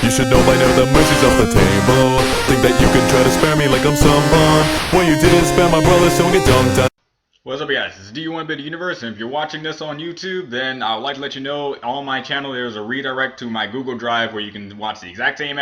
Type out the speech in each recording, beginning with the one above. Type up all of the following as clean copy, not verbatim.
You should know by now the mercy's off the table. Think that you can try to spare me like I'm someone when you didn't spare my brother, so get dunked on. What's up, guys? This is D1Bit Universe, and if you're watching this on YouTube, then I would like to let you know on my channel there's a redirect to my Google Drive where you can watch the exact same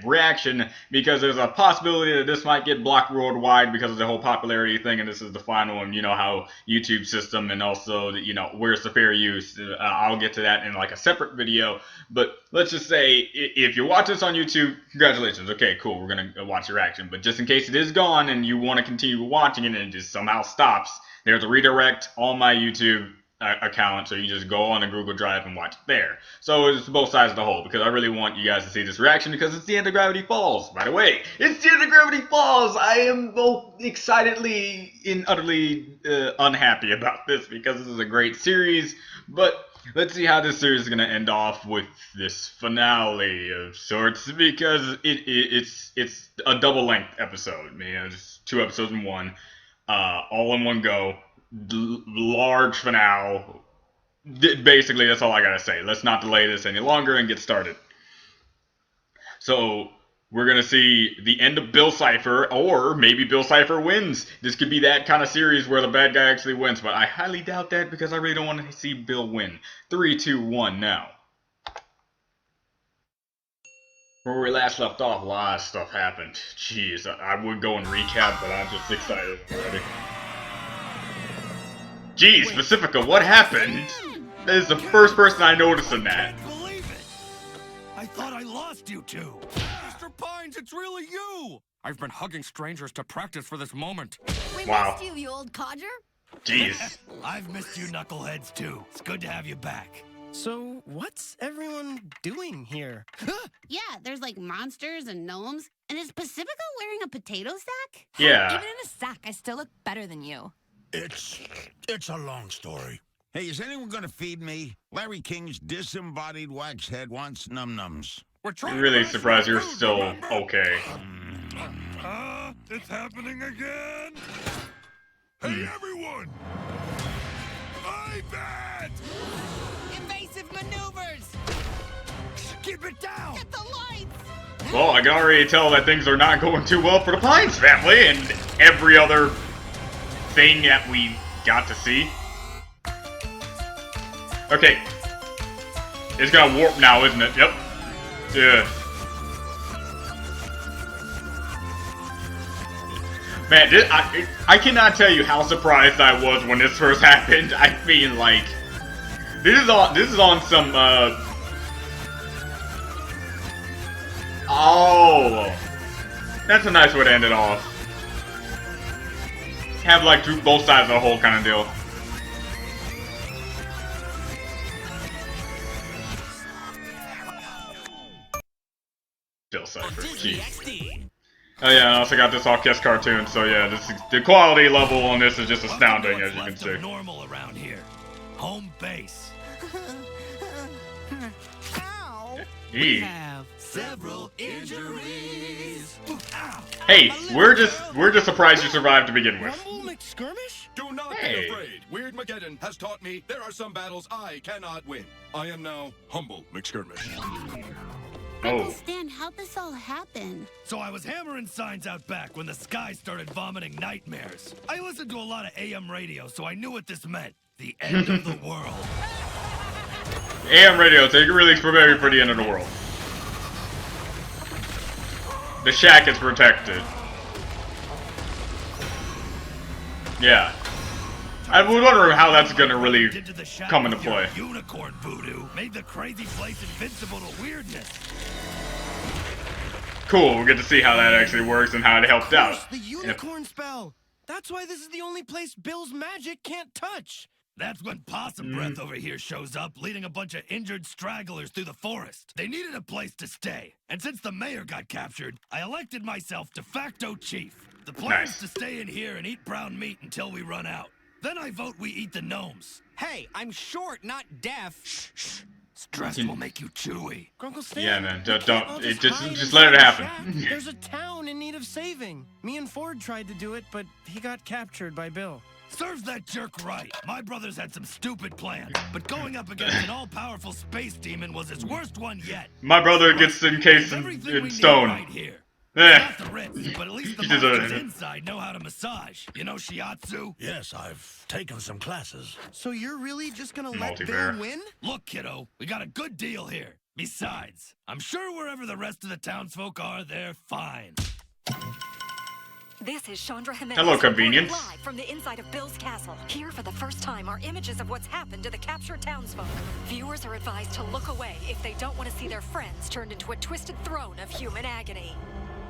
reaction, because there's a possibility that this might get blocked worldwide because of the whole popularity thing, and this is the final one. You know how YouTube system, and also where's the fair use. I'll get to that in like a separate video, but let's just say if you watch this on YouTube, congratulations. Okay, cool, we're gonna watch your reaction. But just in case it is gone and you want to continue watching it and it just somehow stops, there's a redirect on my YouTube account, so you just go on the Google Drive and watch it there. So it's both sides of the whole, because I really want you guys to see this reaction, because it's the end of Gravity Falls. By the way, it's the end of Gravity Falls. I am both excitedly and utterly unhappy about this, because this is a great series, but let's see how this series is going to end off with this finale of sorts, because it's a double-length episode. It's 2 episodes in one. All in one go, large finale. Basically, that's all I gotta say. Let's not delay this any longer and get started. So, we're gonna see the end of Bill Cipher, or maybe Bill Cipher wins. This could be that kind of series where the bad guy actually wins, but I highly doubt that because I really don't want to see Bill win. 3, 2, 1, now. Where we last left off, a lot of stuff happened. Jeez, I would go and recap, but I'm just excited already. Jeez, Pacifica, what happened? That is the first person I noticed in that. I can't believe it! I thought I lost you two! Mr. Pines, it's really you! I've been hugging strangers to practice for this moment. We Wow. missed you old codger. Jeez. I've missed you knuckleheads too. It's good to have you back. So, what's everyone doing here? Yeah, there's like monsters and gnomes. And is Pacifica wearing a potato sack? Yeah. Even in a sack, I still look better than you. It's a long story. Hey, is anyone gonna feed me? Larry King's disembodied wax head wants num-nums. We're trying I'm really to surprised you're food, still remember? okay. It's happening again. Hey, everyone! I bet! Invasive maneuvers! Keep it down! Get the lights! Well, I can already tell that things are not going too well for the Pines family and every other thing that we got to see. Okay. It's gonna warp now, isn't it? Yep. Yeah. Man, I cannot tell you how surprised I was when this first happened. I mean, like, this is on some oh, that's a nice way to end it off. Have like both sides of the whole kind of deal. Bill Cipher, jeez. Oh yeah, and I also got this all Kiss cartoon, so yeah, the quality level on this is just astounding, as you can see. Normal around here. Home base. Ow. Eee. Have several injuries. Ow. Hey, we're just surprised you survived to begin with. Rumble McSkirmish? Do not Hey. be afraid. Weirdmageddon has taught me there are some battles I cannot win. I am now humble McSkirmish. Oh. Uncle Stan, how'd this all happen? So I was hammering signs out back when the sky started vomiting nightmares. I listened to a lot of AM radio, so I knew what this meant. The end of the world. AM radio, so you can really prepare for the end of the world. The shack is protected. Yeah. I was wondering how that's gonna really Into the shack come into with your play. Unicorn voodoo made the crazy place invincible to weirdness. Cool, we'll get to see how that actually works and how it helped out. The unicorn spell! That's why this is the only place Bill's magic can't touch! That's when Possum Breath over here shows up, leading a bunch of injured stragglers through the forest. They needed a place to stay, and since the mayor got captured, I elected myself de facto chief. The plan is Nice. to stay in here and eat brown meat until we run out. Then I vote we eat the gnomes. Hey, I'm short, not deaf. Shh. Stress will make you chewy. Grunkle Stan, Yeah, man, we don't- can't all just hide just let it inside happen. the shack. There's a town in need of saving. Me and Ford tried to do it, but he got captured by Bill. Serves that jerk right. My brother's had some stupid plans, but going up against an all-powerful space demon was his worst one yet. My brother gets encased Everything we in need stone. right here. Eh. Not the Ritz, but at least the He deserves monsters it. inside know how to massage. You know shiatsu? Yes, I've taken some classes. So you're really just gonna let Multi-bear. Bill win? Look, kiddo, we got a good deal here. Besides, I'm sure wherever the rest of the townsfolk are, they're fine. This is Chandra Jimenez. Hello, convenience. Live from the inside of Bill's castle. Here for the first time are images of what's happened to the captured townsfolk. Viewers are advised to look away if they don't want to see their friends turned into a twisted throne of human agony.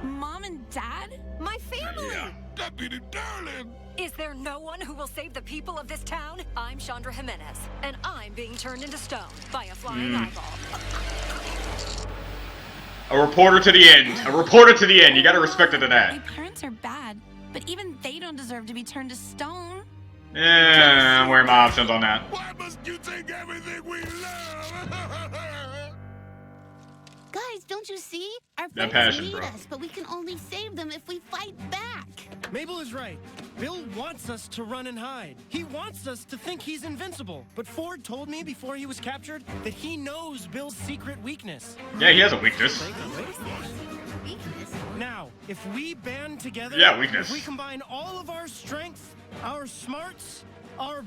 Mom and Dad? My family! Deputy Darling! Is there no one who will save the people of this town? I'm Chandra Jimenez, and I'm being turned into stone by a flying eyeball. A reporter to the end. A reporter to the end. You gotta respect it to My that. parents are bad, but even they don't deserve to be turned to stone. I'm weighing my options on that. Why must you take everything we love? Guys, don't you see? Our That friends passion, need bro. us, but we can only save them if we fight back. Mabel is right. Bill wants us to run and hide. He wants us to think he's invincible. But Ford told me before he was captured that he knows Bill's secret weakness. Yeah, he has a weakness. Weakness. Now, if we band together, Yeah, weakness. if we combine all of our strength, our smarts, our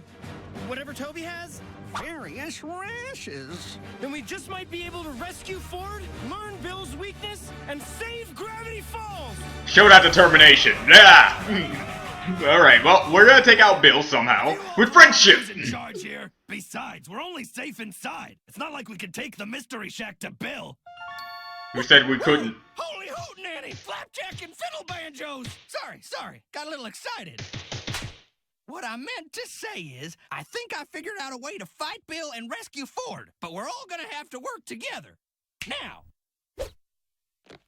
whatever Toby has, Various rashes. then we just might be able to rescue Ford, learn Bill's weakness, and save Gravity Falls! Show that determination. Yeah. Alright, well, we're gonna take out Bill somehow. With friendship. Who's in charge here? Besides, we're only safe inside. It's not like we can take the mystery shack to Bill. Who said we couldn't? Holy hootenanny! Flapjack and fiddle banjos! Sorry. Got a little excited. What I meant to say is, I think I figured out a way to fight Bill and rescue Ford, but we're all gonna have to work together. Now,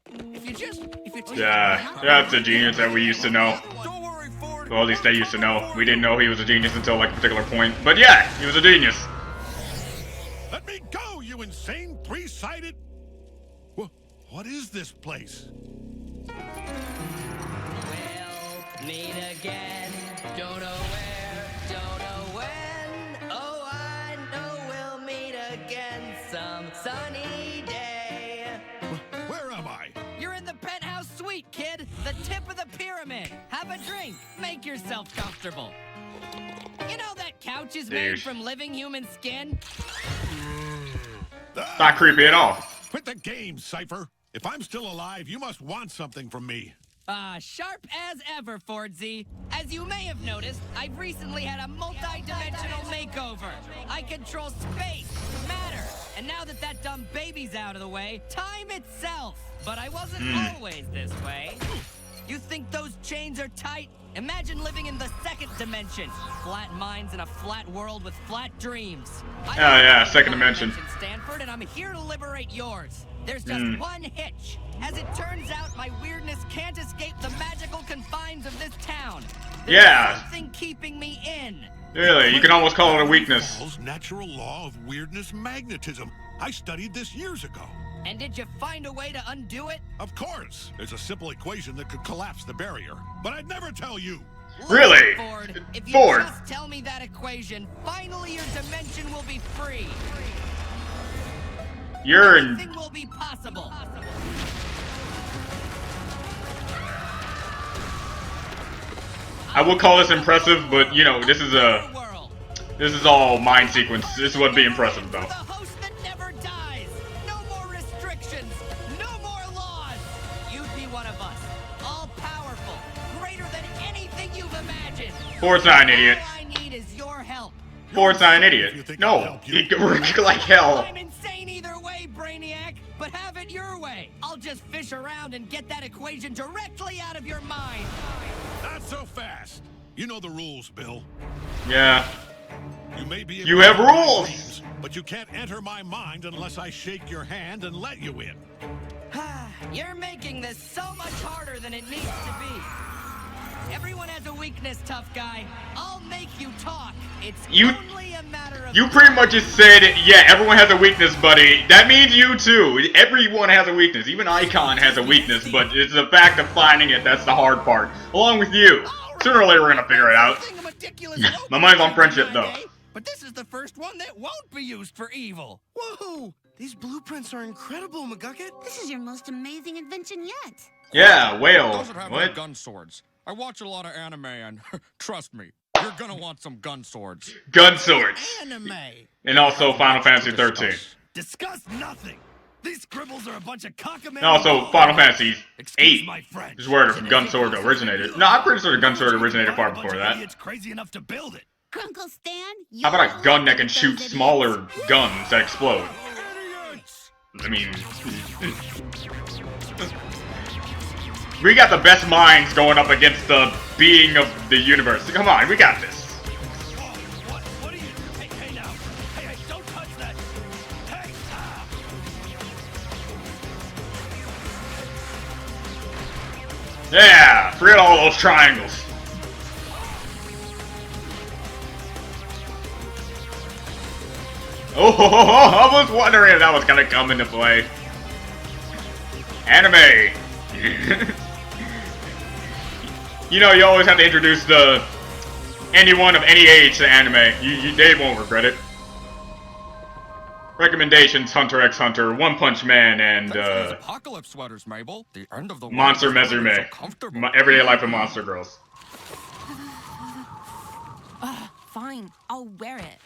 if you Yeah, that's a genius that we used to know. Don't worry, Ford. Well, at least they used to know. We didn't know he was a genius until like a particular point. But yeah, he was a genius. Let me go, you insane three-sided... What is this place? We'll meet again. Don't know where, don't know when. Oh, I know we'll meet again some sunny day. Where am I? You're in the penthouse suite, kid. The tip of the pyramid. Have a drink. Make yourself comfortable. You know that couch is made Douche. from living human skin? Not creepy at all. Quit the game, Cypher. If I'm still alive, you must want something from me. Sharp as ever, Fordsy. As you may have noticed, I've recently had a multi-dimensional makeover. I control space, matter, and now that that dumb baby's out of the way, time itself. But I wasn't always this way. You think those chains are tight? Imagine living in the second dimension. Flat minds in a flat world with flat dreams. Oh yeah, second dimension. Stanford, and I'm here to liberate yours. There's just one hitch. As it turns out, my weirdness can't escape the magical confines of this town. There's Yeah. something keeping me in. Really, you can almost call it a weakness. Falls natural law of weirdness magnetism. I studied this years ago. And did you find a way to undo it? Of course, there's a simple equation that could collapse the barrier. But I'd never tell you. Really? Ford, if you Ford. just tell me that equation, finally your dimension will be free. You're in. Everything will be possible. I will call this impressive, but you know, this is all mind sequence. This would be impressive though. The host that never dies. No more restrictions. No more laws. You'd be one of us. All powerful. Greater than anything you've imagined. Ford's not an idiot. All I need is your help. Ford's not an If you idiot. think No, I'll help you. he could work like hell. I'm insane either way, Brainiac, but have it your way. I'll just fish around and get that equation directly out of your mind. Not so fast. You know the rules, Bill. Yeah. You may be able You to have enter my rules. dreams, but you can't enter my mind unless I shake your hand and let you in. You're making this so much harder than it needs to be. Everyone has a weakness, tough guy. I'll make you talk. It's only a matter of... You pretty much just said, yeah, everyone has a weakness, buddy. That means you too. Everyone has a weakness. Even Icon has a weakness, but it's the fact of finding it that's the hard part. Along with you. Sooner or later, we're gonna figure it out. My mind's on friendship, though. But this is the first one that won't be used for evil. Whoa! These blueprints are incredible, McGucket. This is your most amazing invention yet. Yeah, whale. Doesn't have any What? gun swords. I watch a lot of anime and trust me, you're gonna want some gun swords. Gun swords. Anime. And also Final Fantasy 13. Discuss nothing. These scribbles are a bunch of cockamamie. And also Final Fantasy 8 my French. is where the gun sword originated. No, I'm pretty sure the gun sword originated far before that. It's crazy enough to build it. Grunkle Stan, How about a gun that can shoot smaller guns that explode? I mean... We got the best minds going up against the being of the universe. Come on, we got this. What are you... Hey, now. Hey, don't touch that. Hey, Yeah, forget all those triangles. Oh, I was wondering if that was gonna come into play. Anime. You know, you always have to introduce anyone of any age to anime. They won't regret it. Recommendations: Hunter x Hunter, One Punch Man, and Apocalypse sweaters, Mabel. The end of the Monster world is so Mezume. comfortable. Everyday Life of Monster Girls. Fine, I'll wear it.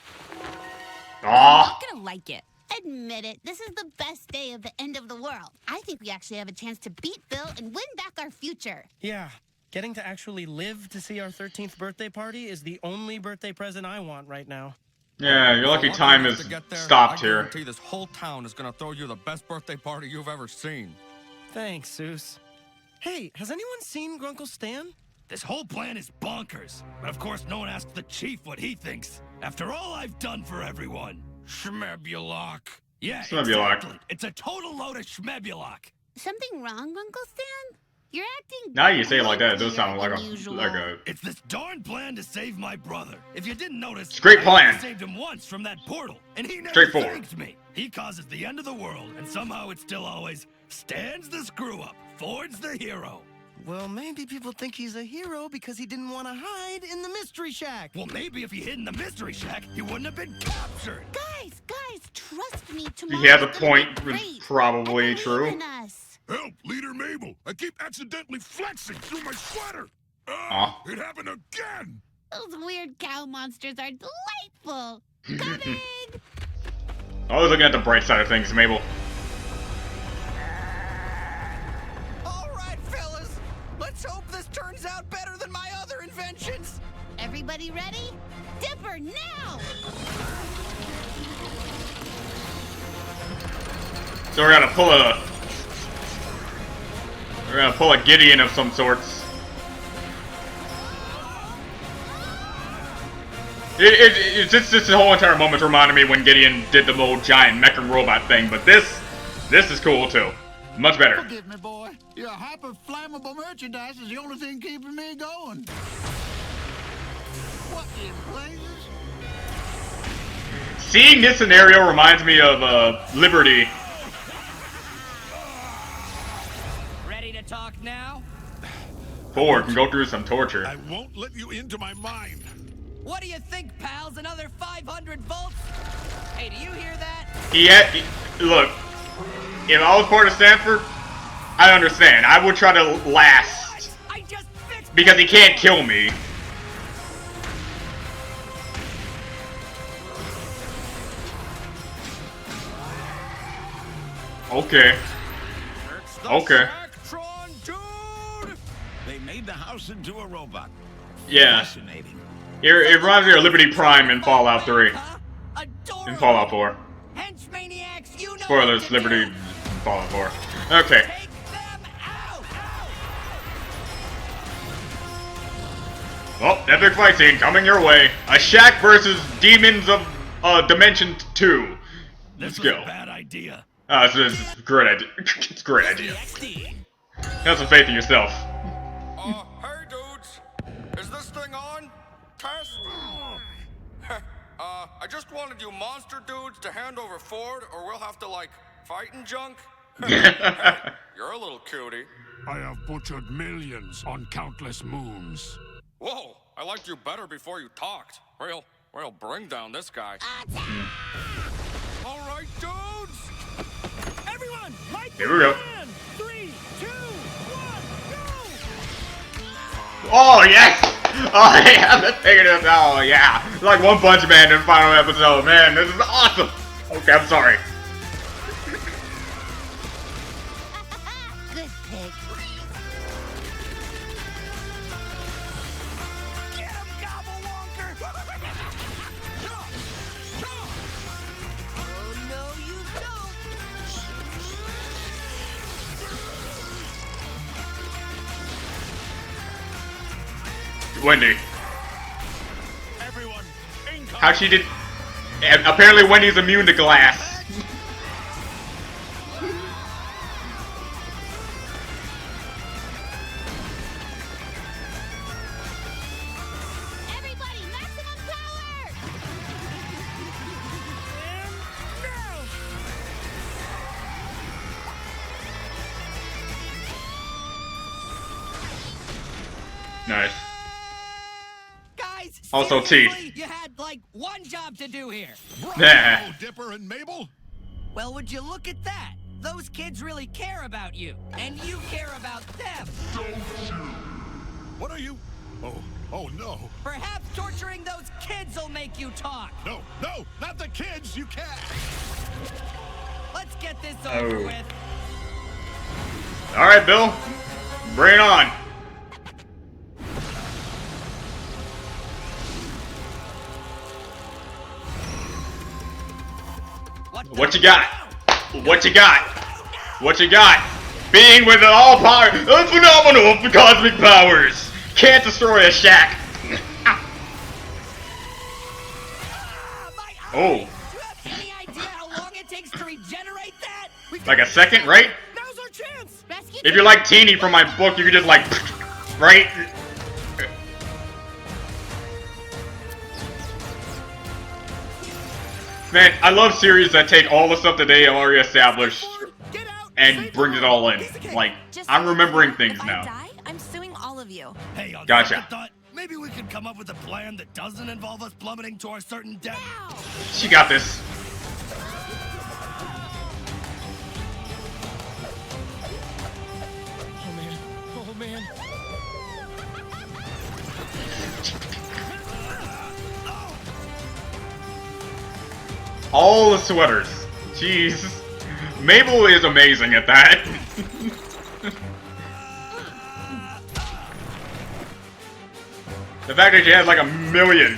Aw. I'm gonna like it. Admit it, this is the best day of the end of the world. I think we actually have a chance to beat Bill and win back our future. Yeah, getting to actually live to see our 13th birthday party is the only birthday present I want right now. Yeah, your lucky time is stopped I here. guarantee this whole town is gonna throw you the best birthday party you've ever seen. Thanks, Zeus. Hey, has anyone seen Grunkle Stan? This whole plan is bonkers. But of course, no one asked the chief what he thinks. After all I've done for everyone. Schmebulok. Yeah, Schmebulok. exactly. It's a total load of schmebulok. Something wrong, Grunkle Stan? You're acting... Now you say it like that, it does sound like a... It's this darn plan to save my brother. If you didn't notice, It's a great plan. I saved him once from that portal, and he never Straightforward. thanked me. He causes the end of the world, and somehow it still always stands the screw up. Ford's the hero. Well, maybe people think he's a hero because he didn't want to hide in the Mystery Shack. Well, maybe if he hid in the Mystery Shack, he wouldn't have been captured. Guys, trust me. Tomorrow He has a is gonna point, be it's great. probably I believe true. in us. Help, Leader Mabel. I keep accidentally flexing through my sweater. It happened again. Those weird cow monsters are delightful. Coming! Always looking at the bright side of things, Mabel. All right, fellas. Let's hope this turns out better than my other inventions. Everybody ready? Dipper, now! So we're gonna pull a Gideon of some sorts. It's just this whole entire moment reminded me when Gideon did the old giant mecha robot thing, but this is cool too. Much better. Forgive me, boy. Your hyper-flammable merchandise is the only thing keeping me going. What in blazes? Seeing this scenario reminds me of Liberty. Ready to talk now? Ford can go through some torture. I won't let you into my mind. What do you think, pals? Another 500 volts? Hey, do you hear that? Look, if I was part of Stanford, I understand. I would try to last. Because he can't kill me. Okay. Okay. They made the house into a robot. Yeah. Fascinating. It reminds me of Liberty Prime in Fallout 3. In Fallout 4. Spoilers, Liberty in Fallout 4. Okay. Well, epic fight scene coming your way. A shack versus demons of Dimension 2. Let's This was go. a bad idea. It's a great idea. It's a great idea. Have some faith in yourself. Hey dudes, test? I just wanted you monster dudes to hand over Ford, or we'll have to, like, fight and junk. You're a little cutie. I have butchered millions on countless moons. Whoa, I liked you better before you talked. We'll bring down this guy. All right, dudes! Everyone, light Here we go. 3, 2, 1, go! Oh, yes! Oh, yeah, the thing is, oh, yeah. It's like One Punch Man in the final episode. Man, this is awesome. Okay, I'm sorry. Good pig. Get him, Gobble Wonker! Oh, no, you don't. Wendy. Everyone, How she did... And apparently Wendy's immune to glass. Everybody, maximum power! Nice. Guys, Also seriously, teeth. you had like one job to do here. Yeah. Dipper and Mabel? Well, would you look at that? Those kids really care about you, and you care about them. What are you? Oh no. Perhaps torturing those kids will make you talk. No, not the kids, you can't. Let's get this over Oh. with. Alright, Bill. Bring it on. What you got? What you got? What you got? Being with all power, phenomenal cosmic powers, can't destroy a shack. Oh, Do you have any idea how long it takes to regenerate that? like a second, right? Now's our chance! Rescue If you're like Teeny from my book, you could just like, right? Man, I love series that take all the stuff that they already established and brings it all in. Like, I'm remembering things If I now. die, I'm suing all of you. Hey, on Gotcha. second thought, maybe we could come up with a plan that doesn't involve us plummeting to our certain death. She got this. Oh man. All the sweaters. Jeez. Mabel is amazing at that. The fact that she has like a million.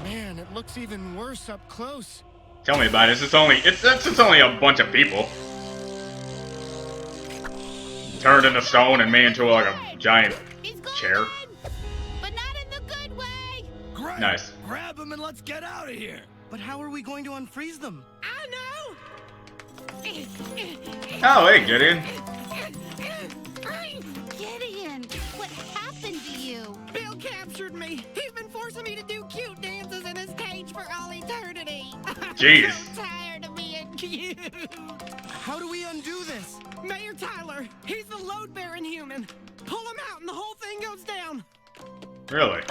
Man, it looks even worse up close. Tell me about it. It's just only a bunch of people. Turned into stone and made into like a giant chair. but not in the good way. Great. Nice. Grab them and let's get out of here. But how are we going to unfreeze them? I know. Oh, hey, Gideon. Gideon, what happened to you? Bill captured me. He's been forcing me to do cute dances in his cage for all eternity. Jeez. Tired of being cute. How do we undo this? Mayor Tyler, he's the load-bearing human. Pull him out and the whole thing goes down. Really?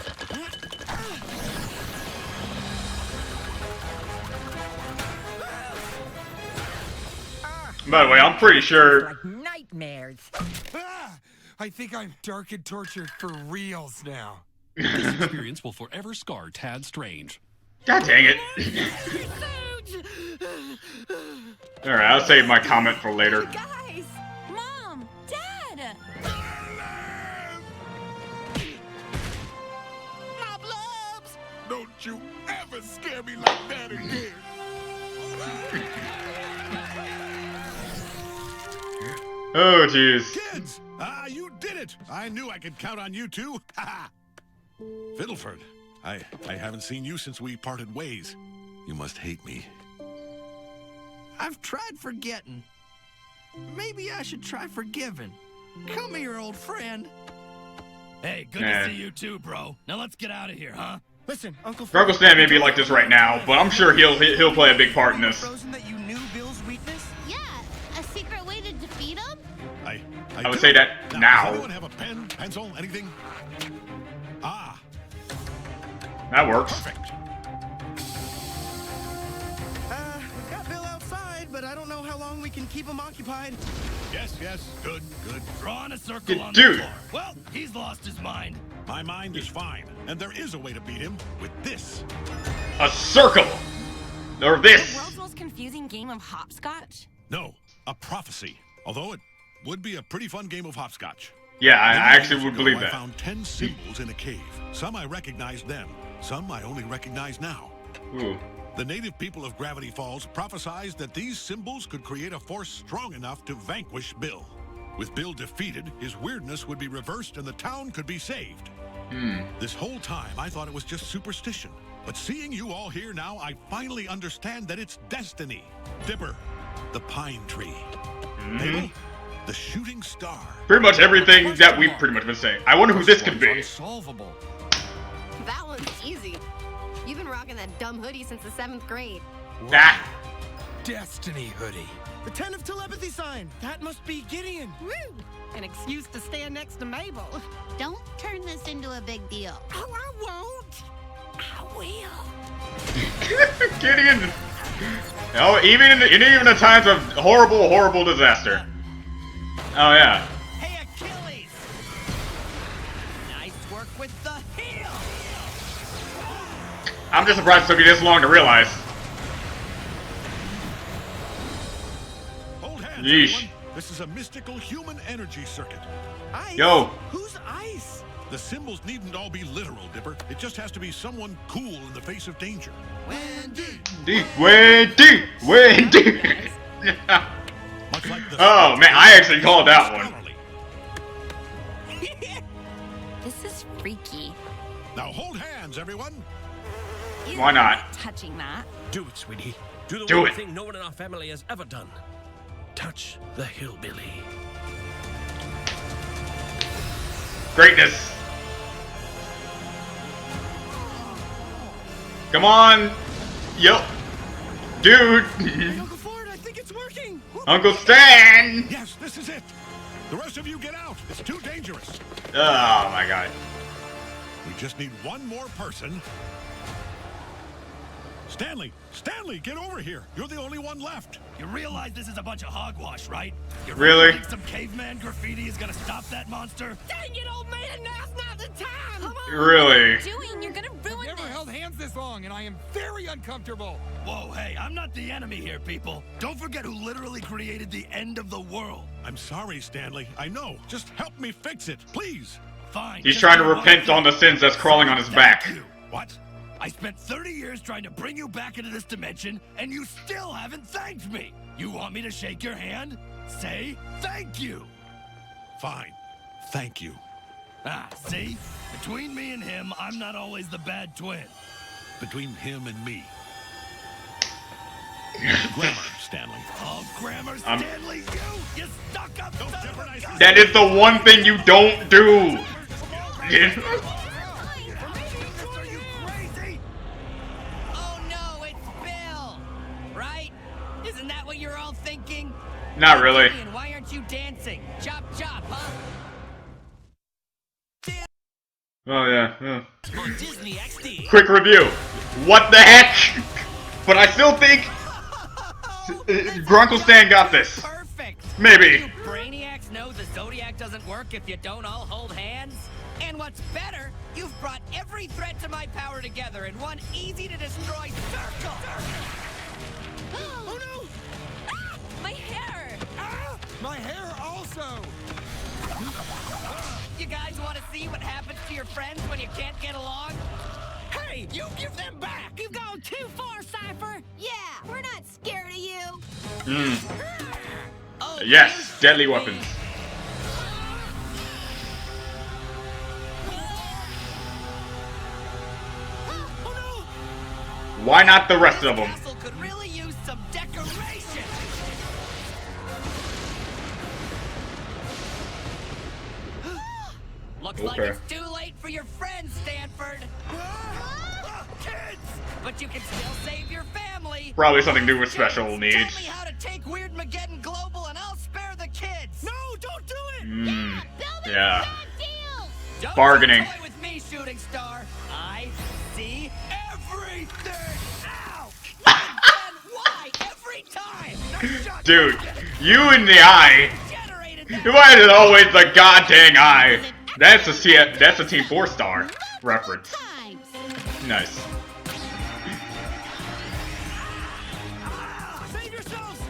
By the way, I'm pretty sure. Like nightmares. I think I'm dark and tortured for reals now. This experience will forever scar Tad Strange. God dang it. Alright, I'll save my comment for later. Guys! Mom! Dad! My blobs. Don't you ever scare me like that again. Oh, jeez. Kids! You did it! I knew I could count on you two. Fiddleford, I haven't seen you since we parted ways. You must hate me. I've tried forgetting. Maybe I should try forgiving. Come here, old friend. Hey, good to see you too, bro. Now let's get out of here, huh? Listen, Uncle Stan may be like this right now, but I'm sure he'll play a big part in this. Frozen that you knew Bill's weakness? Yeah, a secret way to defeat him? I would say that now. Does anyone have a pen, pencil, anything? Ah. That works. Perfect. We've got Bill outside, but I don't know how long we can keep him occupied. Yes, good. Drawing a circle on Dude. the floor. Well, he's lost his mind. My mind is fine, and there is a way to beat him with this. A circle! Or The this! world's most confusing game of hopscotch? No, a prophecy. Although it would be a pretty fun game of hopscotch. Yeah, I Many actually years would ago, believe I that. found 10 symbols in a cave. Some I recognized then, some I only recognize now. Ooh. The native people of Gravity Falls prophesied that these symbols could create a force strong enough to vanquish Bill. With Bill defeated, his weirdness would be reversed and the town could be saved. This whole time, I thought it was just superstition. But seeing you all here now, I finally understand that it's destiny. Dipper, the pine tree. Mabel, the shooting star. Pretty much everything that we've pretty much been saying. I wonder who this could be. Unsolvable. That one's easy. You've been rocking that dumb hoodie since the 7th grade. Ah. Destiny hoodie. The 10 of telepathy sign. That must be Gideon. Woo! An excuse to stand next to Mabel. Don't turn this into a big deal. Oh, I won't. I will. Gideon. Oh, even in the times of horrible disaster. Oh yeah. Hey, Achilles! Nice work with the heel! I'm just surprised it took you this long to realize. Hold hands, Yeesh. everyone. This is a mystical human energy circuit. Ice? Yo. Who's Ice? The symbols needn't all be literal, Dipper. It just has to be someone cool in the face of danger. Wendy. Much like the Oh man, I actually called that one. This is freaky. Now hold hands, everyone. Why not? Touching that. Do it, sweetie. Do the Do one it. thing no one in our family has ever done. Touch the hillbilly. Greatness. Come on. Yup. Dude. Uncle Ford, I think it's working. Uncle Stan. Yes, this is it. The rest of you get out. It's too dangerous. Oh my god. We just need one more person. Stanley, get over here. You're the only one left. You realize this is a bunch of hogwash, right? You Really? think some caveman graffiti is gonna stop that monster? Dang it, old man, now's not the time! Come on! Really? What are you doing? You're gonna ruin Never this. held hands this long, and I am very uncomfortable. Whoa, hey, I'm not the enemy here, people. Don't forget who literally created the end of the world. I'm sorry, Stanley. I know. Just help me fix it, please. Fine. He's just trying to do one repent thing. on the sins that's crawling on his Thank back. you. What? I spent 30 years trying to bring you back into this dimension, and you still haven't thanked me. You want me to shake your hand? Say thank you. Fine. Thank you. Ah, see? Between me and him, I'm not always the bad twin. Between him and me. Grammar, Stanley. Oh, grammar, Stanley, you stuck-up son of a gun. That is the one thing you don't do. Are you crazy? Oh no, it's Bill! Right? Isn't that what you're all thinking? Not really. Gideon, why aren't you dancing? Chop chop, huh? Oh yeah. On Disney XD. Quick review. What the heck? But I still think Grunkle Stan got this. Perfect. Maybe. You brainiacs know the Zodiac doesn't work if you don't all hold hands. And what's better, you've brought every threat to my power together in one easy-to-destroy circle. Oh no! Ah, my hair. Ah, my hair also. You guys want to see what happens to your friends when you can't get along? Hey, you give them back. You've gone too far, Cypher. Yeah, we're not scared of you. Oh, Yes, deadly weapons. Why not the rest of them? Castle could really use some decoration. Looks like it's too late for your friends, Stanford. Kids! But you can still save your family. Probably something to do with special Tell needs. me how to take Weirdmageddon global, and I'll spare the kids. No, don't do it. Yeah. Don't Bargaining. toy with me, shooting star. I see everything. Ow! Again, why? Every time. Nice shot. Dude, you in the eye. Why is it always the goddamn eye? That's a Team 4-star reference. Nice. Save yourselves!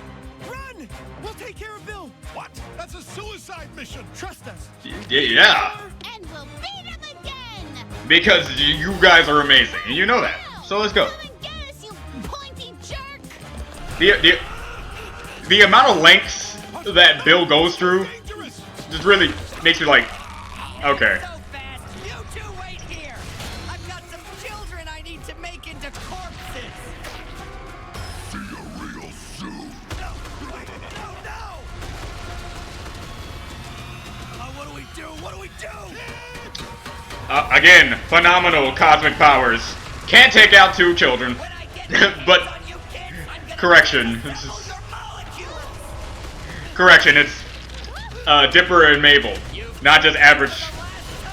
Run! We'll take care of Bill. What? That's a suicide mission. Trust us. Yeah. And we'll beat him again. Because you guys are amazing, and you know that. So let's go. Get us, you pointy jerk. The amount of lengths that Bill goes through just really makes you like, okay. You two wait here. I've got some children I need to make into corpses. See you real soon. No! What do we do? What do we do? Again, phenomenal cosmic powers. Can't take out 2 children. But, correction. Correction, it's Dipper and Mabel. Not just average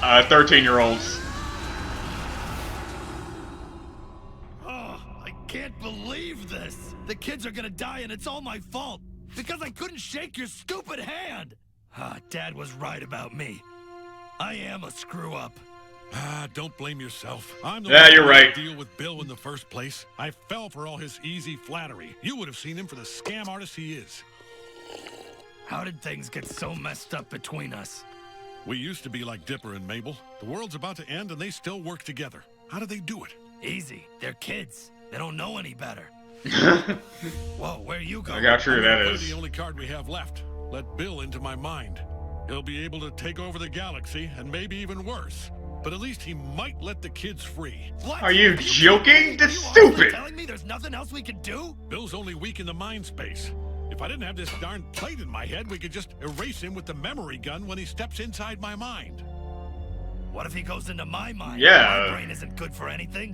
13-year-olds. Oh, I can't believe this. The kids are gonna die and it's all my fault. Because I couldn't shake your stupid hand. Dad was right about me. I am a screw-up. Don't blame yourself. I'm the Yeah, one you're who right. had to deal with Bill in the first place. I fell for all his easy flattery. You would have seen him for the scam artist he is. How did things get so messed up between us? We used to be like Dipper and Mabel. The world's about to end and they still work together. How do they do it? Easy. They're kids. They don't know any better. Whoa, where you going? Look how true that Play is. the only card we have left. Let Bill into my mind. He'll be able to take over the galaxy, and maybe even worse. But at least he might let the kids free. What? Are you joking? That's Are you stupid. telling me there's nothing else we can do? Bill's only weak in the mind space. If I didn't have this darn plate in my head, we could just erase him with the memory gun when he steps inside my mind. What if he goes into my mind? Yeah. My brain isn't good for anything.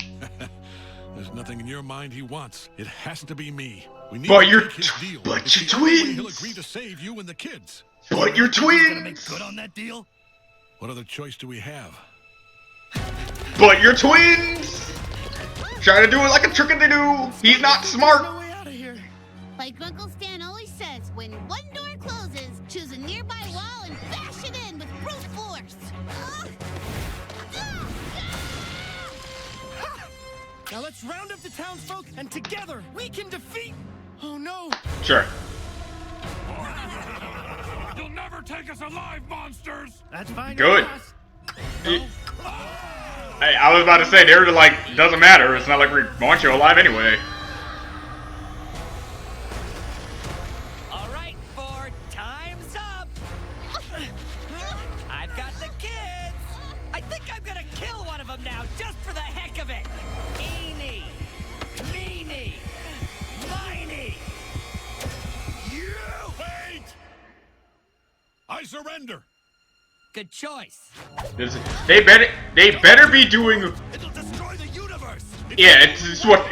There's nothing in your mind he wants. It has to be me. We need But to you're take his deal. but It's you're the only way He'll twins. agree to save you and the kids. But you're Gonna make twins. good on that deal? What other choice do we have? But you're twins. Try to do it like a trick-a-do. He's not smart. No way out of here. Like Uncle Stan always says, when one door closes, choose a nearby wall and bash it in with brute force. Now let's round up the townsfolk, and together we can defeat. Oh no! Sure. You'll never take us alive, monsters! That's fine. Good. boss. Hey, I was about to say, they're like, doesn't matter. It's not like we want you alive anyway. All right, Ford, time's up. I've got the kids. I think I'm gonna kill one of them now, just for the heck of it. Eeny, meeny, miny. You wait! I surrender. Good choice. They better be doing. It'll destroy the universe. Yeah, it's what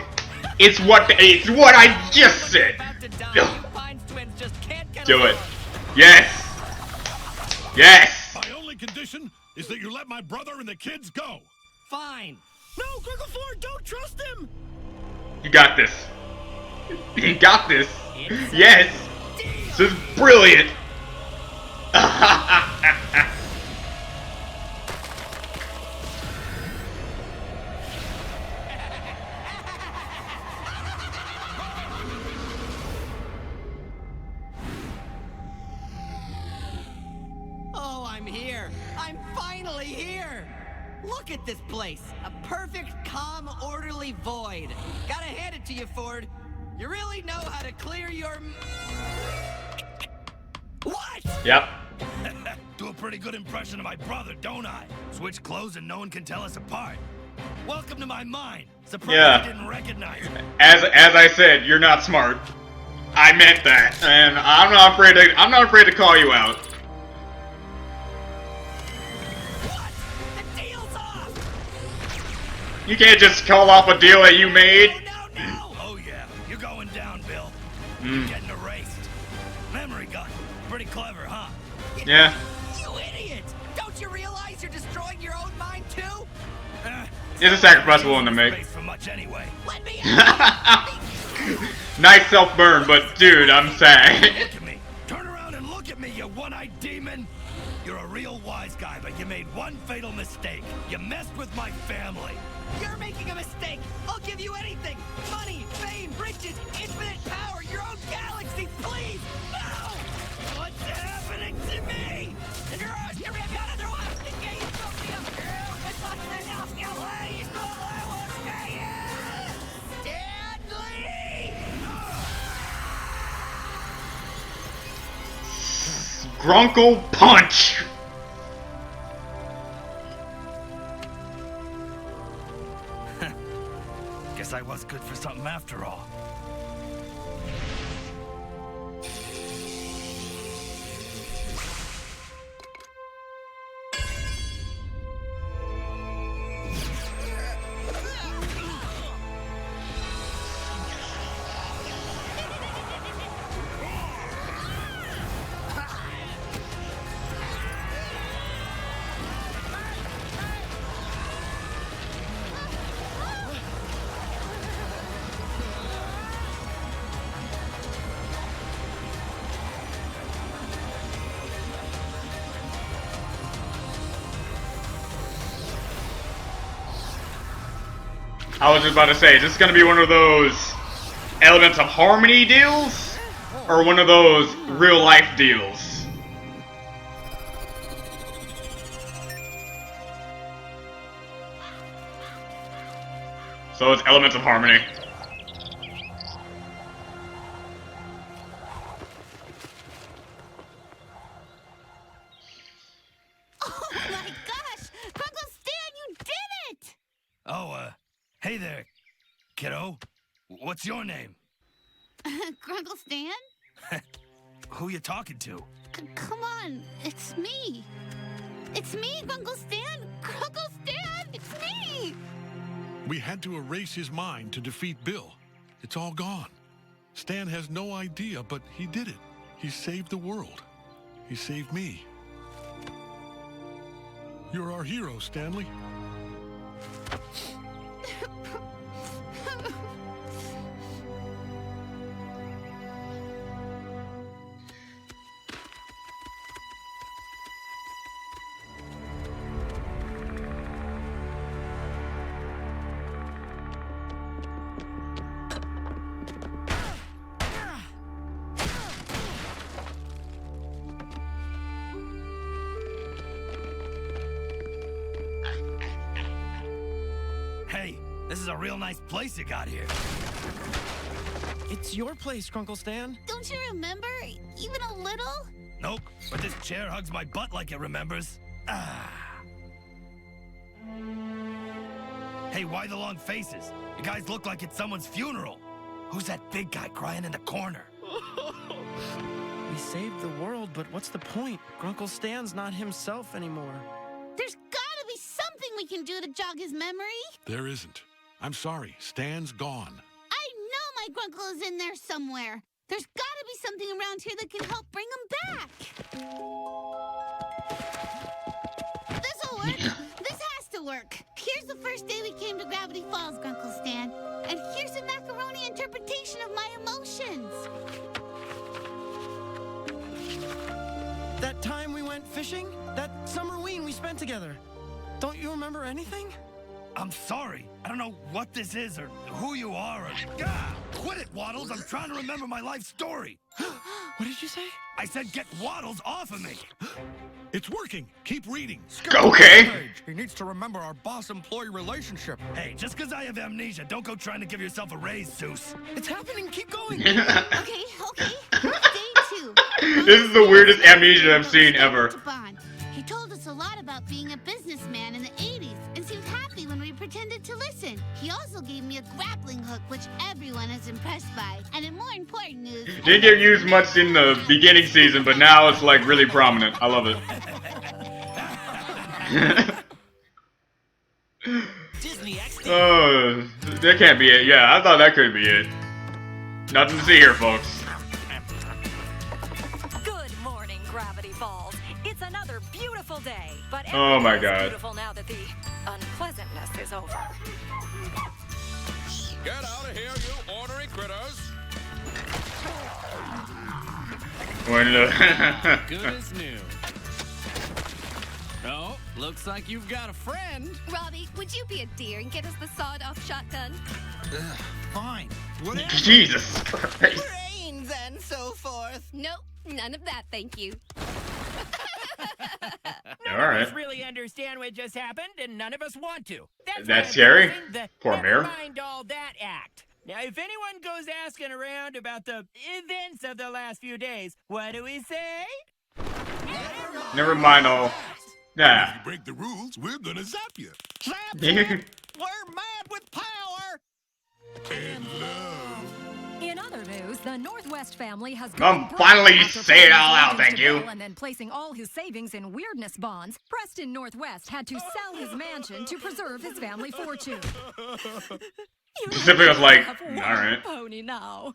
I just said. About to die. No. You Pines twins just can't get Do along. it. Yes. Yes. My only condition is that you let my brother and the kids go. Fine. No, Gurgle Ford, don't trust him. You got this. You got this. Yes. This is brilliant. Oh, I'm here. I'm finally here. Look at this place. A perfect, calm, orderly void. Gotta hand it to you, Ford. You really know how to clear your... What? Yep. Do a pretty good impression of my brother, don't I? Switch clothes and no one can tell us apart. Welcome to my mind. Surprised Yeah. you didn't recognize me. As I said, you're not smart. I meant that, and I'm not afraid to call you out. What? You can't just call off a deal that you made. Oh yeah, you're going down, Bill. You're getting erased. Memory gun. Pretty clever, huh? Yeah. You idiot! Don't you realize you're destroying your own mind too? It's a sacrifice willing to make. For much anyway. Let me Nice self-burn, but dude, I'm sad. Look at me. Turn around and look at me, you one-eyed demon. You're a real wise guy, but you made one fatal mistake. You messed with my family. You're making a mistake. I'll give you anything. Money, fame, riches, infinite power, your own galaxy, please. No! What's happening to me? Grunkle punch. Guess I was good for something after all. I was just about to say, is this gonna be one of those elements of harmony deals? Or one of those real life deals? So it's elements of harmony. Oh my gosh! Grunkle Stan, you did it! Oh, hey there, kiddo. What's your name? Grunkle Stan? Who you talking to? Come on, it's me. It's me, Grunkle Stan. Grunkle Stan, it's me. We had to erase his mind to defeat Bill. It's all gone. Stan has no idea, but he did it. He saved the world. He saved me. You're our hero, Stanley. Hey, this is a real nice place you got here. It's your place, Grunkle Stan. Don't you remember? Even a little? Nope, but this chair hugs my butt like it remembers. Ah. Hey, why the long faces? You guys look like it's someone's funeral. Who's that big guy crying in the corner? We saved the world, but what's the point? Grunkle Stan's not himself anymore. There's gotta be something we can do to jog his memory. There isn't. I'm sorry, Stan's gone. I know my Grunkle is in there somewhere. There's gotta be something around here that can help bring him back. This'll work. This has to work. Here's the first day we came to Gravity Falls, Grunkle Stan. And here's a macaroni interpretation of my emotions. That time we went fishing? That summerween we spent together. Don't you remember anything? I'm sorry. I don't know what this is or who you are or... Ah, quit it, Waddles. I'm trying to remember my life story. What did you say? I said get Waddles off of me. It's working. Keep reading. Okay. He needs to remember our boss-employee relationship. Hey, just because I have amnesia, don't go trying to give yourself a raise, Zeus. It's happening. Keep going. Okay. Day 2. This is the weirdest amnesia I've seen ever. He told us a lot about being a businessman in the 80s and seemed happy when we pretended to listen. He also gave me a grappling hook, which everyone is impressed by. And in more important news... Didn't get used much in the beginning season, but now it's like really prominent. I love it. Disney XD Oh, that can't be it. Yeah, I thought that could be it. Nothing to see here, folks. Good morning, Gravity Falls. It's another beautiful day, but Oh my everything is God. beautiful now that the unpleasantness is over. Get out of here, you ornery critters. Good as new. Oh, looks like you've got a friend. Robbie, would you be a dear and get us the sawed-off shotgun? Fine. Jesus Christ. Brains and so forth. Nope, none of that, thank you. All right. None of us really understand what just happened, and none of us want to. That's why I'm scary. proposing the Poor never mayor. mind all that act. Now, if anyone goes asking around about the events of the last few days, what do we say? Never mind all. Yeah. If you break the rules, we're gonna zap you. Zap, zap. We're mad with power. And love. In other news, the Northwest family has Finally after say it paying all his out, wages thank to you. Bill and then placing all his savings in weirdness bonds. Preston Northwest had to sell his mansion to preserve his family fortune. Pacific was like, Have all one right. pony now.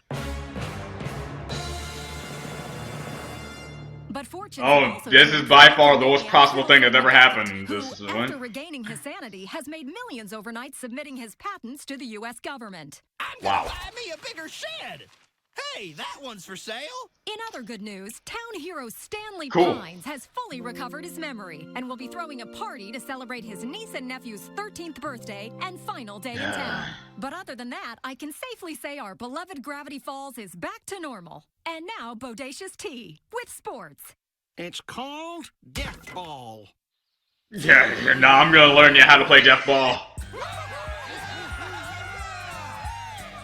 But fortune Oh, this is by far the worst possible thing that's ever happened. This after one. regaining his sanity, has made millions overnight submitting his patents to the U.S. government. Wow. Buy me a bigger shed. Hey, that one's for sale. In other good news, town hero Stanley Cool. Pines has fully recovered his memory and will be throwing a party to celebrate his niece and nephew's 13th birthday and final day in town. But other than that, I can safely say our beloved Gravity Falls is back to normal. And now, Bodacious Tea with sports. It's called Death Ball. Yeah, no, I'm gonna learn you how to play death ball.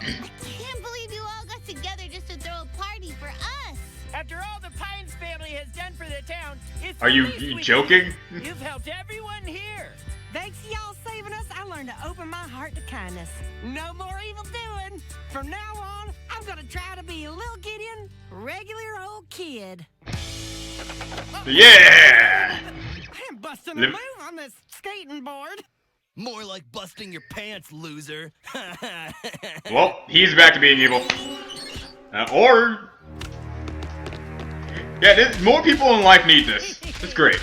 Can't believe you all got together just to throw a party for us. After all the Pines family has done for the town, it's Are the you least we can joking? do. You've helped everyone here. Thanks to y'all saving us, I learned to open my heart to kindness. No more evil doing. From now on, I'm gonna try to be a little Gideon, regular old kid. Yeah! I'm busting a Live- move on this skating board. More like busting your pants, loser. Well, he's back to being evil. Or... Yeah, more people in life need this. It's great.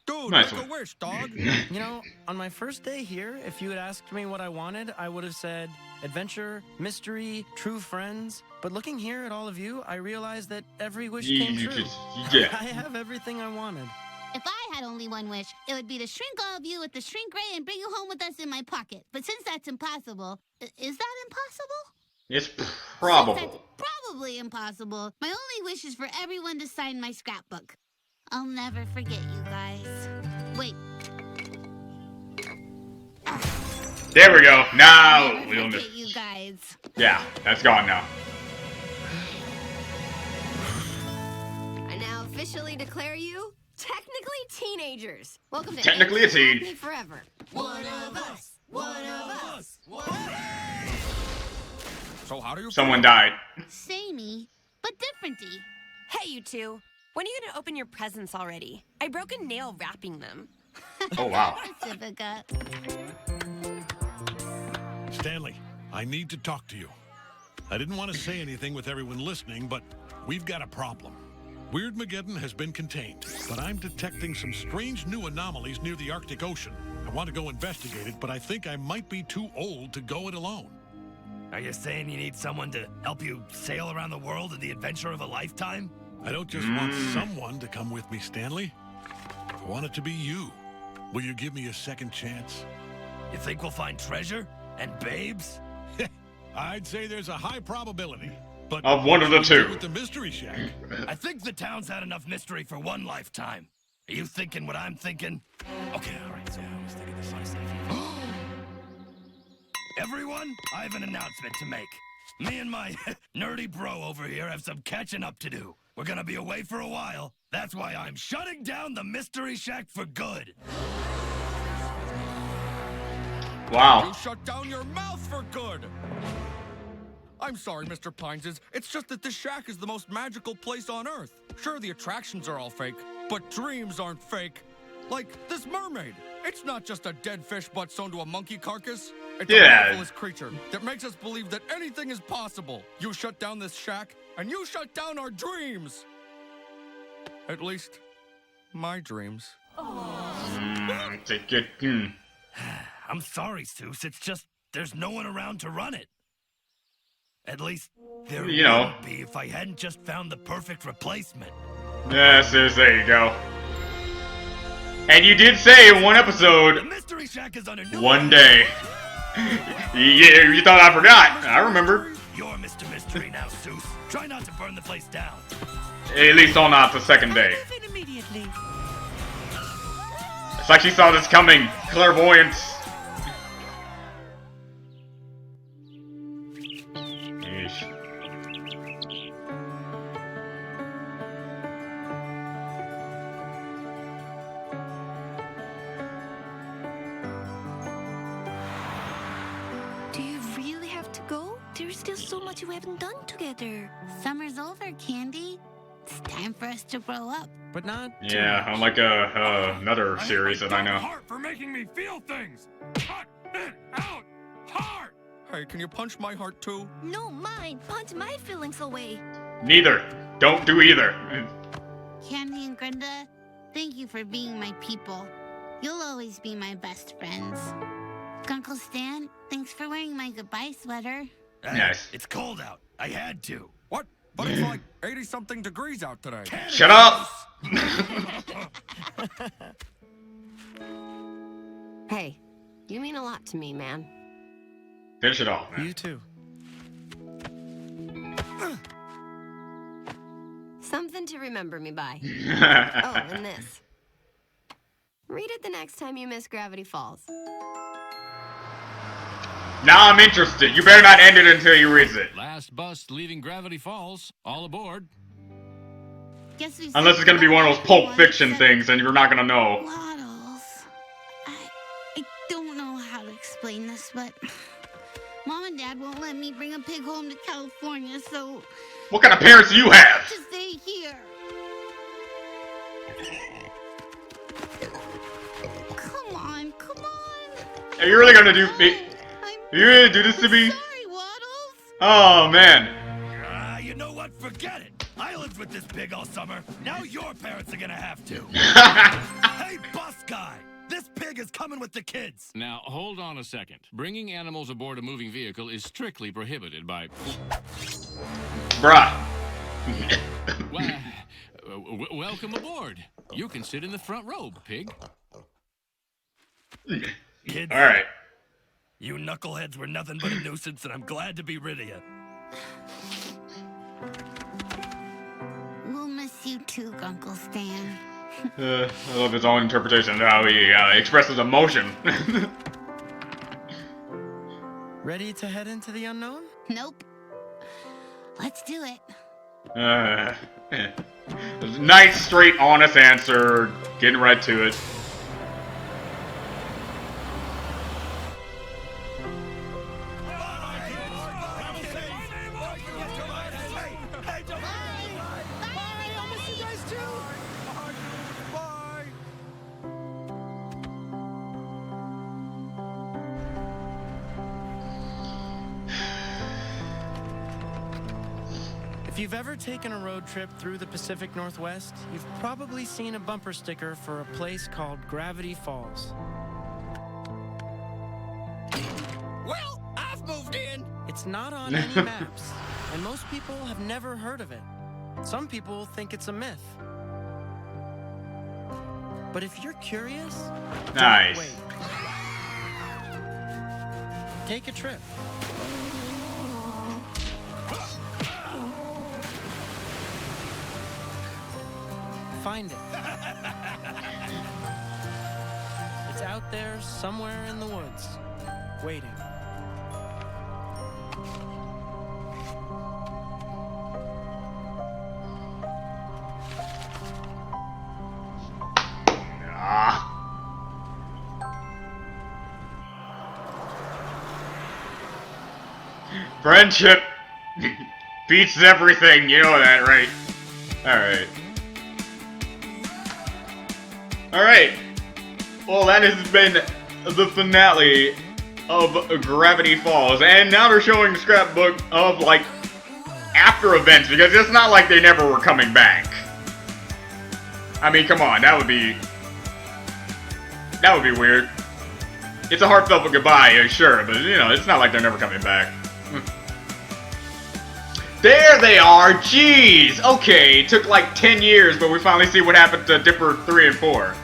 Dude, Nice make one. a wish, dog. You know, on my first day here, if you had asked me what I wanted, I would have said adventure, mystery, true friends. But looking here at all of you, I realized that every wish came You true. just- yeah. I have everything I wanted. If I had only one wish, it would be to shrink all of you with the shrink ray and bring you home with us in my pocket. But since that's impossible, is that impossible? It's Since that's probable. probably impossible, my only wish is for everyone to sign my scrapbook. I'll never forget you guys. Wait. There we go. Now Never we'll forget you guys. Yeah, that's gone now. I now officially declare you technically teenagers. Welcome to Technically a teen. Happy Forever. One of us. One of us. So how do you Someone died. Samey, but differenty. Hey, you two. When are you gonna open your presents already? I broke a nail wrapping them. Oh, wow. Pacifica. Stanley, I need to talk to you. I didn't want to say anything with everyone listening, but we've got a problem. Weirdmageddon has been contained, but I'm detecting some strange new anomalies near the Arctic Ocean. I want to go investigate it, but I think I might be too old to go it alone. Are you saying you need someone to help you sail around the world in the adventure of a lifetime? I don't just want someone to come with me, Stanley. I want it to be you. Will you give me a second chance? You think we'll find treasure? And babes? I'd say there's a high probability. But Of one of the what should we do two. with the Mystery Shack? I think the town's had enough mystery for one lifetime. Are you thinking what I'm thinking? Okay, all right, so I was thinking this last night. Everyone, I have an announcement to make. Me and my nerdy bro over here have some catching up to do. We're gonna be away for a while. That's why I'm shutting down the Mystery Shack for good. Wow. You shut down your mouth for good. I'm sorry, Mr. Pines. It's just that this shack is the most magical place on Earth. Sure, the attractions are all fake, but dreams aren't fake. Like this mermaid. It's not just a dead fish butt sewn to a monkey carcass. It's a marvelous creature that makes us believe that anything is possible. You shut down this shack, and you shut down our dreams. At least, my dreams. I'm sorry, Seuss. It's just there's no one around to run it. At least there would be if I hadn't just found the perfect replacement. Yeah, Seuss, there you go. And you did say in one episode, The Mystery Shack is under one day. Yeah, you thought I forgot. I remember. You're Mr. Mystery now, Seuss. Try not to burn the place down. At least on not the second day. Immediately. It's like she saw this coming. Clairvoyance. Yeesh. Do you really have to go? There's still so much you haven't done together. Summer's over, Candy. It's time for us to grow up. But not. Yeah, unlike another series that I know. Heart for making me feel things. Cut it out. Heart. Hey, can you punch my heart too? No, mine. Punch my feelings away. Neither. Don't do either. Candy and Grenda, thank you for being my people. You'll always be my best friends. Uncle Stan, thanks for wearing my goodbye sweater. Nice. It's cold out. I had to. What? But it's like 80-something degrees out today. Shut up! Hey, you mean a lot to me, man. Finish it off, man. You too. Something to remember me by. Oh, and this. Read it the next time you miss Gravity Falls. Now I'm interested. You better not end it until you read it. Last bus leaving Gravity Falls. All aboard. Guess we Unless it's gonna be one of those Pulp Fiction things, and you're not gonna know. Waddles. I don't know how to explain this, but Mom and Dad won't let me bring a pig home to California, so What kind of parents do you have? to stay here. Come on, come on. Are you really gonna do me? Are you really gonna do this to me? Sorry, Waddles. Oh man. You know what? Forget it. I lived with this pig all summer. Now your parents are gonna have to. Hey, bus guy. This pig is coming with the kids. Now, hold on a second. Bringing animals aboard a moving vehicle is strictly prohibited by... Bruh. Welcome aboard. You can sit in the front row, pig. Kids, All right. you knuckleheads were nothing but a nuisance, and I'm glad to be rid of you. We'll miss you too, Uncle Stan. I love his own interpretation of how he expresses emotion. Ready to head into the unknown? Nope. Let's do it. Nice, straight, honest answer. Getting right to it. If you've ever taken a road trip through the Pacific Northwest, you've probably seen a bumper sticker for a place called Gravity Falls. Well, I've moved in. It's not on any maps, and most people have never heard of it. Some people think it's a myth. But if you're curious, Nice. don't wait. Take a trip. Find it. It's out there somewhere in the woods, waiting. Ah. Friendship beats everything, you know that, right? Alright. Alright. Well, that has been the finale of Gravity Falls, and now they're showing scrapbook of like after events, because it's not like they never were coming back. I mean, come on, that would be weird. It's a heartfelt goodbye, sure, but you know, it's not like they're never coming back. There they are! Jeez! Okay, it took like 10 years, but we finally see what happened to Dipper 3 and 4.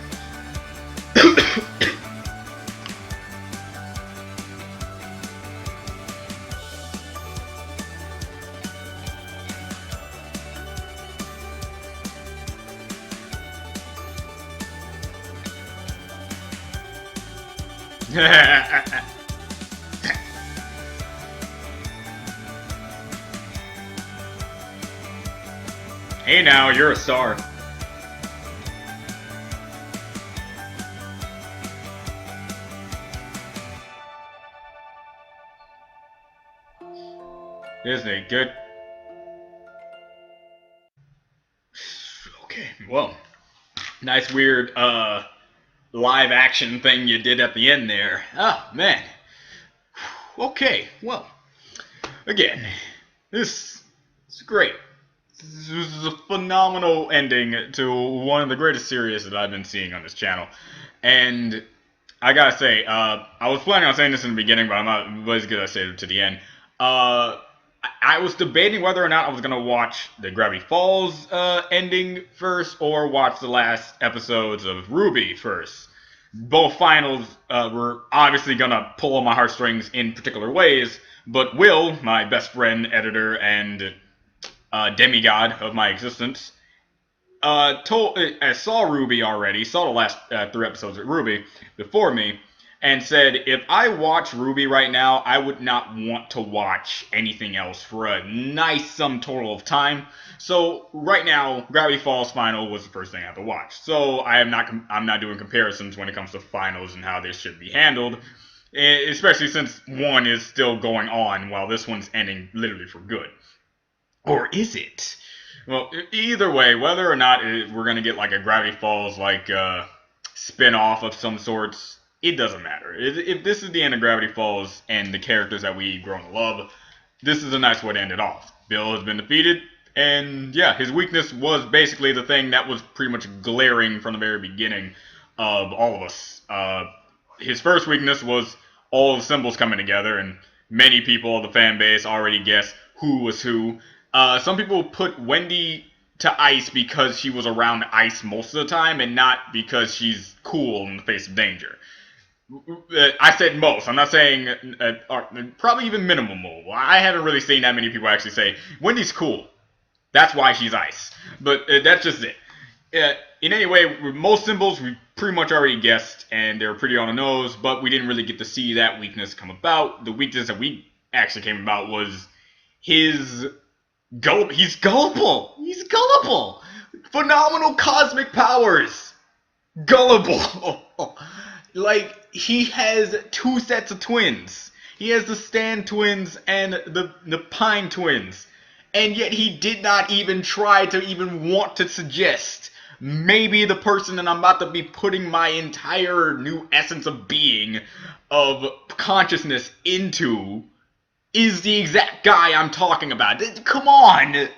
Hey now, you're a star. Disney, good. Okay, well, nice weird live action thing you did at the end there. Oh man. Okay, well, again, this is great. This is a phenomenal ending to one of the greatest series that I've been seeing on this channel. And I gotta say, I was planning on saying this in the beginning, but I'm not as good as I say it to the end. I was debating whether or not I was gonna watch the Gravity Falls ending first, or watch the last episodes of RWBY first. Both finals were obviously gonna pull on my heartstrings in particular ways, but Will, my best friend, editor, and demigod of my existence, saw RWBY already, saw the last 3 episodes of RWBY before me, and said if I watch RWBY right now, I would not want to watch anything else for a nice sum total of time. So right now, Gravity Falls final was the first thing I have to watch. So I'm not doing comparisons when it comes to finals and how this should be handled, especially since one is still going on while this one's ending literally for good. Or is it? Well, either way, whether or not we're going to get like a Gravity Falls like spin-off of some sorts, it doesn't matter. If this is the end of Gravity Falls and the characters that we've grown to love, this is a nice way to end it off. Bill has been defeated, and yeah, his weakness was basically the thing that was pretty much glaring from the very beginning of all of us. His first weakness was all the symbols coming together, and many people, the fan base, already guessed who was who. Some people put Wendy to ice because she was around ice most of the time, and not because she's cool in the face of danger. I said most. I'm not saying probably even minimal. I haven't really seen that many people actually say Wendy's cool. That's why she's ice. But that's just it. In any way, with most symbols we pretty much already guessed, and they were pretty on the nose. But we didn't really get to see that weakness come about. The weakness that we actually came about was his gullible. He's gullible. He's gullible. Phenomenal cosmic powers. Gullible. Like, he has 2 sets of twins. He has the Stan twins and the Pine twins. And yet he did not even try to even want to suggest maybe the person that I'm about to be putting my entire new essence of being, of consciousness into, is the exact guy I'm talking about. Come on!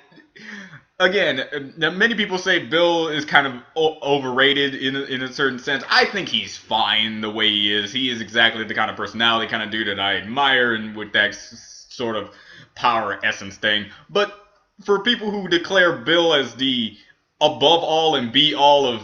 Again, many people say Bill is kind of overrated in a certain sense. I think he's fine the way he is. He is exactly the kind of personality, kind of dude that I admire, and with that sort of power essence thing. But for people who declare Bill as the above all and be all of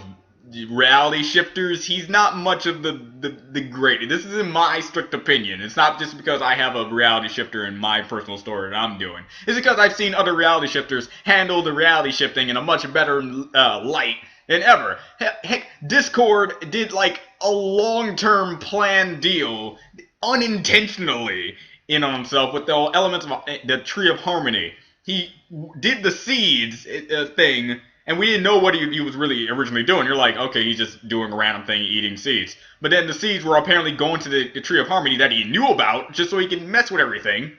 reality shifters, he's not much of the great. This is in my strict opinion. It's not just because I have a reality shifter in my personal story that I'm doing. It's because I've seen other reality shifters handle the reality shifting in a much better light than ever. Heck, Discord did like a long-term planned deal unintentionally in on himself with the elements of the Tree of Harmony. He did the seeds thing, and we didn't know what he was really originally doing. You're like, okay, he's just doing a random thing, eating seeds. But then the seeds were apparently going to the Tree of Harmony that he knew about, just so he could mess with everything.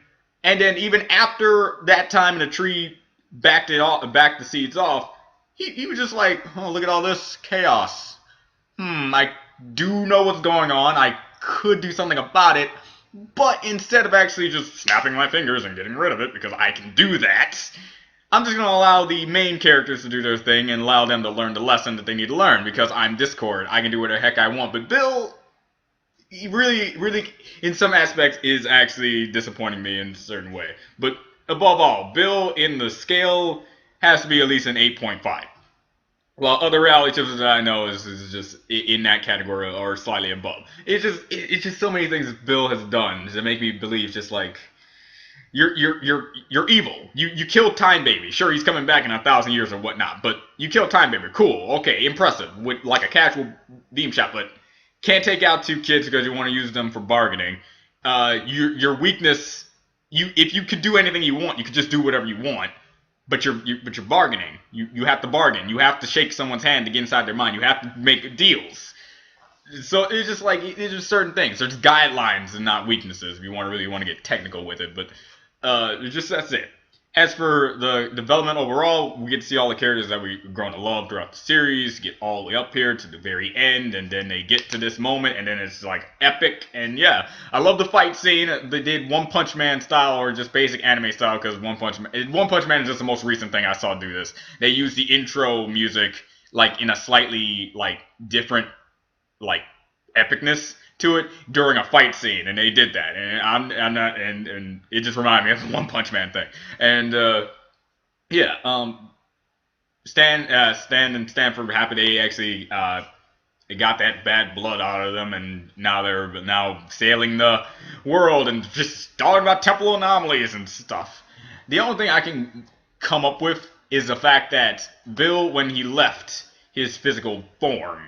And then even after that time and the tree backed the seeds off, he was just like, oh, look at all this chaos. I do know what's going on. I could do something about it. But instead of actually just snapping my fingers and getting rid of it, because I can do that, I'm just going to allow the main characters to do their thing and allow them to learn the lesson that they need to learn, because I'm Discord. I can do whatever the heck I want. But Bill, he really, in some aspects, is actually disappointing me in a certain way. But above all, Bill in the scale has to be at least an 8.5. While other reality shows that I know is just in that category or slightly above. It's just so many things that Bill has done to make me believe just like you're evil. You killed Time Baby. Sure, he's coming back in 1,000 years or whatnot, but you killed Time Baby. Cool, okay, impressive. With like a casual beam shot, but can't take out 2 kids because you want to use them for bargaining. Your weakness. If you could do anything you want, you could just do whatever you want. But you're bargaining. You have to bargain. You have to shake someone's hand to get inside their mind. You have to make deals. So it's just like it's just certain things. There's guidelines and not weaknesses. If you really want to get technical with it, but that's it. As for the development overall, we get to see all the characters that we've grown to love throughout the series, get all the way up here to the very end, and then they get to this moment, and then it's like epic, and yeah, I love the fight scene. They did One Punch Man style or just basic anime style, because One Punch Man is just the most recent thing I saw do this. They used the intro music like in a slightly like different like epicness to it during a fight scene, and they did that, and I'm not, and it just reminded me of the One Punch Man thing, and Stan and Stanford happy they actually they got that bad blood out of them, and now they're sailing the world and just talking about temporal anomalies and stuff. The only thing I can come up with is the fact that Bill, when he left his physical form,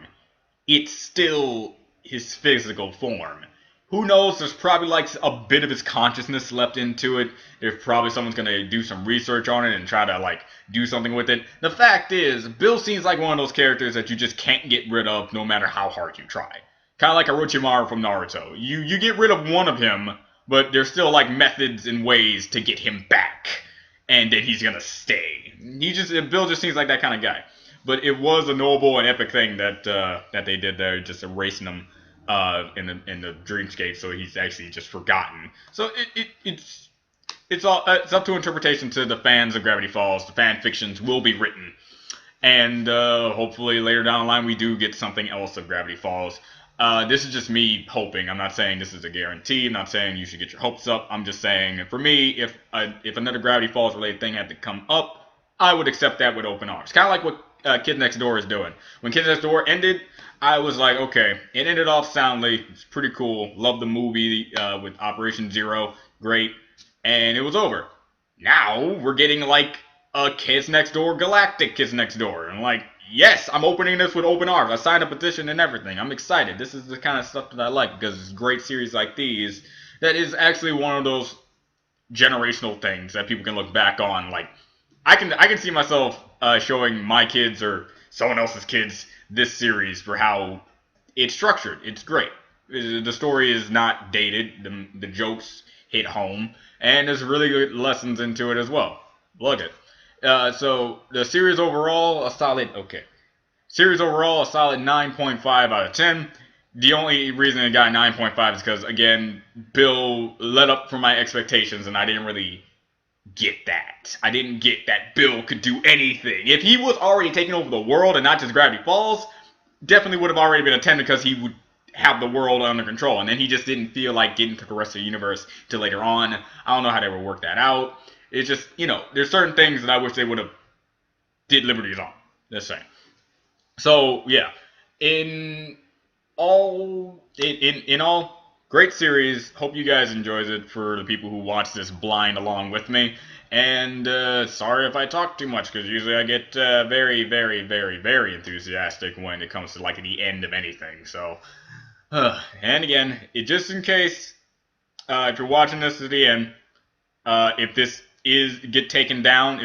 it's still his physical form. Who knows, there's probably like a bit of his consciousness left into it. There's probably someone's gonna do some research on it and try to like do something with it. The fact is, Bill seems like one of those characters that you just can't get rid of no matter how hard you try. Kind of like Orochimaru from Naruto. You get rid of one of him, but there's still like methods and ways to get him back. And then he's gonna stay. Bill just seems like that kind of guy. But it was a noble and epic thing that they did there, just erasing him in the dreamscape, so he's actually just forgotten. So it's up to interpretation to the fans of Gravity Falls. The fan fictions will be written, and hopefully later down the line we do get something else of Gravity Falls. This is just me hoping. I'm not saying this is a guarantee. I'm not saying you should get your hopes up. I'm just saying, for me, if another Gravity Falls related thing had to come up, I would accept that with open arms. Kind of like what Kid Next Door is doing. When Kid Next Door ended, I was like, okay, it ended off soundly. It's pretty cool. Love the movie with Operation Zero. Great. And it was over. Now we're getting like a Kids Next Door Galactic Kids Next Door. And like, yes, I'm opening this with open arms. I signed a petition and everything. I'm excited. This is the kind of stuff that I like, because it's great series like these that is actually one of those generational things that people can look back on. Like, I can see myself showing my kids or someone else's kids this series for how it's structured. It's great. The story is not dated. The jokes hit home, and there's really good lessons into it as well. Look it. So the series overall, a solid 9.5 out of 10. The only reason it got 9.5 is because, again, Bill led up for my expectations, and I didn't really get that. I didn't get that Bill could do anything. If he was already taking over the world and not just Gravity Falls, definitely would have already been a 10, because he would have the world under control, and then he just didn't feel like getting to the rest of the universe till later on. I don't know how they would work that out. It's just, there's certain things that I wish they would have did liberties on. Just saying. So yeah, in all, great series. Hope you guys enjoyed it, for the people who watch this blind along with me. And sorry if I talk too much, because usually I get very, very, very, very enthusiastic when it comes to like the end of anything. So, and again, just in case, if you're watching this to the end, if this gets taken down,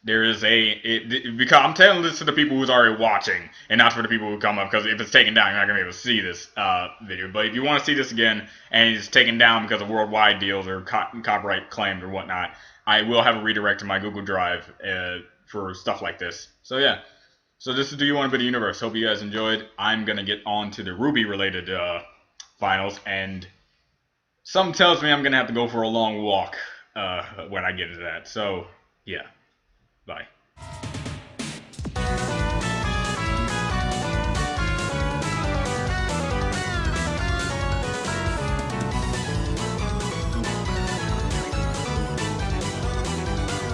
there is because I'm telling this to the people who's already watching, and not for the people who come up, because if it's taken down, you're not going to be able to see this video. But if you want to see this again, and it's taken down because of worldwide deals or copyright claims or whatnot, I will have a redirect to my Google Drive for stuff like this. So yeah, So this is Do You Want to Be the Universe. Hope you guys enjoyed. I'm going to get on to the Ruby related finals, and something tells me I'm going to have to go for a long walk when I get to that. So, yeah. Bye.